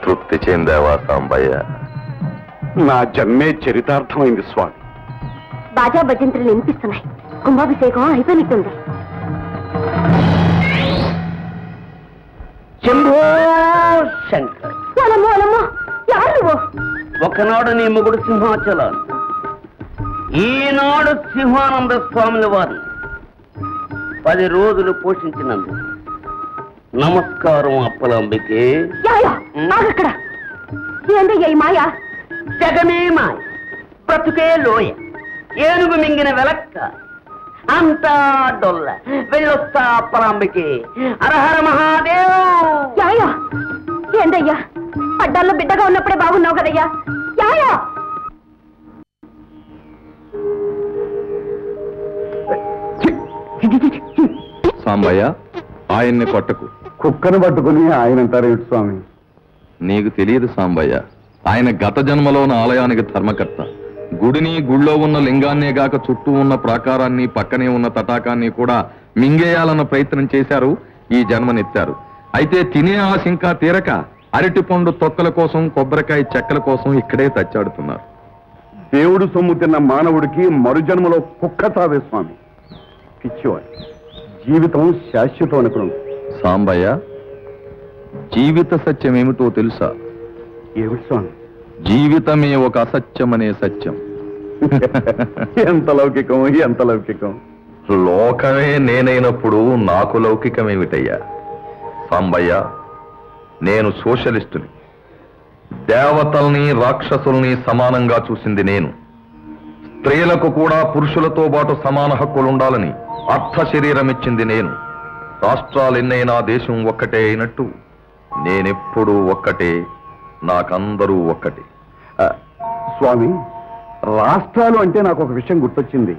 తృప్తి చెందావా సాంబయ్య? నా జన్మే చరితార్థమైంది స్వామి. బాజా భజంత్రులు వినిపిస్తున్నాయి. కుంభాభిషేకం అయిపోయినట్టుంది. శంభో శంకర్. ఒకనాడు నీ మొగుడు సింహాచలాలు, ఈనాడు సింహానంద స్వాముల వారిని 10 రోజులు పోషించినందుకు నమస్కారం అప్పలంబికే. మాయా జగమే మాయ, బ్రతుకే లోయ, ఏనుగు మింగిన వెలక్క, అంతా డొల్ల. వెళ్ళొస్తా అప్పలాంబికే. హరహర మహాదేవ్. ఏందయ్యా, అడ్డాల్లో బిడ్డగా ఉన్నప్పుడే బాగున్నావు కదయ్యా. యాయా సాంబయ్య, ఆయన్ని కొట్టకు. కుక్కను పట్టుకుని ఆయన అంటారేమిటి స్వామి? నీకు తెలియదు సాంబయ్య, ఆయన గత జన్మలోన ఆలయానికి ధర్మకర్త. గుడిని, గుళ్ళో ఉన్న లింగాన్నే గాక చుట్టూ ఉన్న ప్రాకారాన్ని, పక్కనే ఉన్న తటాకాన్ని కూడా మింగేయాలన్న ప్రయత్నం చేశారు. ఈ జన్మనెత్తారు. అయితే తినే ఆశ ఇంకా తీరక అరటిపండు తొక్కల కోసం, కొబ్బరికాయ చెక్కల కోసం ఇక్కడే తచ్చాడుతున్నారు. దేవుడు సొమ్ము తిన్న మానవుడికి మరుజన్మలో కుక్క తావే స్వామి. పిచ్చివాడు. జీవితం శాశ్వతం అనుకున్నాం. సాంబయ్య, జీవిత సత్యం ఏమిటో తెలుసా? ఏమిటి స్వామి? జీవితమే ఒక అసత్యమనే సత్యం. ఎంత లౌకికం, ఎంత లౌకికం. లోకమే నేనైనప్పుడు నాకు లౌకికమేమిటయ్యా? సాంబయ్య, నేను సోషలిస్టుని. దేవతల్ని, రాక్షసుల్ని సమానంగా చూసింది నేను. స్త్రీలకు కూడా పురుషులతో పాటు సమాన హక్కులుండాలని అర్థ శరీరం ఇచ్చింది నేను. రాష్ట్రాలెన్నైనా దేశం ఒక్కటే అయినట్టు నేనెప్పుడూ ఒక్కటే, నాకందరూ ఒక్కటే. స్వామి, రాష్ట్రాలు అంటే నాకు ఒక విషయం గుర్తొచ్చింది.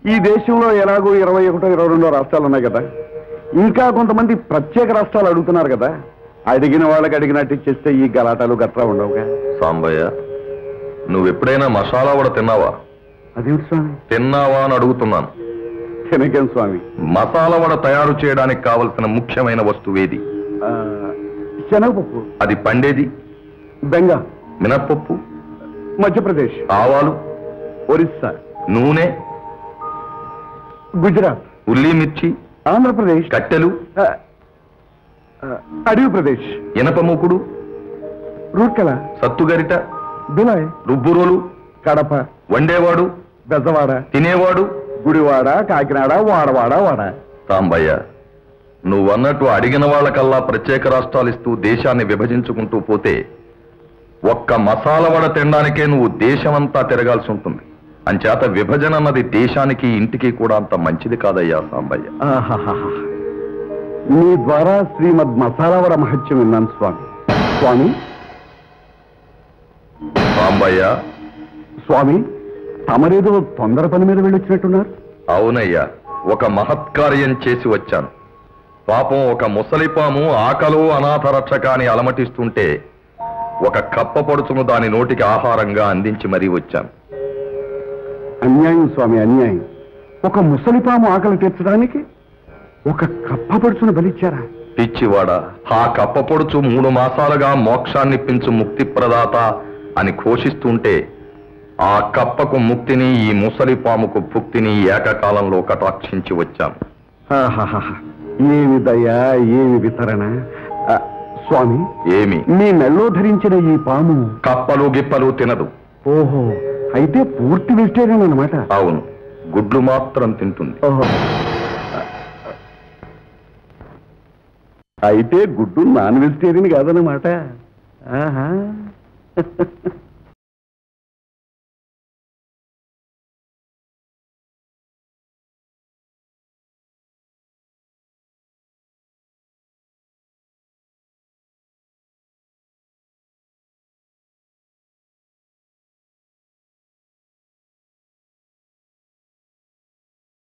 ఈ దేశంలో ఎలాగో 21, 22 రాష్ట్రాలు ఉన్నాయి కదా. ఇంకా కొంతమంది ప్రత్యేక రాష్ట్రాలు అడుగుతున్నారు కదా. అడిగిన వాళ్ళకి అడిగినట్టు ఇచ్చేస్తే ఈ గలాటాలు గట్రా ఉండవుగా. సాంబయ్య, నువ్వెప్పుడైనా మసాలా వడ తిన్నావా? అదేమిటి స్వామి? తిన్నావా అని అడుగుతున్నాను. తినకేం స్వామి? మసాలా వడ తయారు చేయడానికి కావలసిన ముఖ్యమైన వస్తువేది? శనగపప్పు. అది పండేది? బెంగా. మినప్పప్పు? మధ్యప్రదేశ్. ఆవాలు? ఒరిస్సా. నూనె? గుజరాత్. ఉల్లి మిర్చి? ఆంధ్రప్రదేశ్. కట్టెలు? అడవి ప్రదేశ్. ఇనప మూకుడు? రూట్కల. సత్తుగరిట? బిలాయ్. రుబ్బురోలు? కడప. వండేవాడు? బెజవాడ. తినేవాడు? గుడివాడ, కాకినాడ, వాడవాడ, వాడ. సాంబయ్య, నువ్వన్నట్టు అడిగిన వాళ్ళకల్లా ప్రత్యేక రాష్ట్రాలు ఇస్తూ దేశాన్ని విభజించుకుంటూ పోతే ఒక్క మసాలా వడ తినడానికే నువ్వు దేశమంతా తిరగాల్సి ఉంటుంది. అంచేత విభజన అన్నది దేశానికి, ఇంటికి కూడా అంత మంచిది కాదయ్యా సాంబయ్య. మీ ద్వారా శ్రీమద్ మసాలావడ మహత్యం విన్నాను స్వామి. స్వామి సాంబయ్య. స్వామి, తమరేదో తొందర పని మీద వెళ్ళొచ్చినట్టున్నారు. అవునయ్యా, ఒక మహత్కార్యం చేసి వచ్చాను. పాపం ఒక ముసలిపాము ఆకలో అనాథ రక్షకాని అలమటిస్తుంటే ఒక కప్ప పడుచును దాని నోటికి ఆహారంగా అందించి మరీ వచ్చాను. అన్యాయం స్వామి, అన్యాయం. ఒక ముసలిపాము ఆకలి తీర్చడానికి ఒక కప్ప పడుచును బలిచ్చారా? పిచ్చివాడ, ఆ కప్ప పొడుచు 3 మాసాలుగా మోక్షాన్నిప్పించు ముక్తి ప్రదాత అని ఘోషిస్తుంటే ఆ కప్పకు ముక్తిని, ఈ ముసలిపాముకు భుక్తిని ఏకకాలంలో కటాక్షించి వచ్చాను. ఏమి దయా, ఏమి వితరణ. స్వామి, ఏమి? మీ మెల్లో ధరించిన ఈ పాము కప్పలు గిప్పలు తినదు. ఓహో, అయితే పూర్తి వెజిటేరియన్ అన్నమాట. అవును, గుడ్లు మాత్రం తింటుంది. అయితే గుడ్డు నాన్ వెజిటేరియన్ కాదన్నమాట.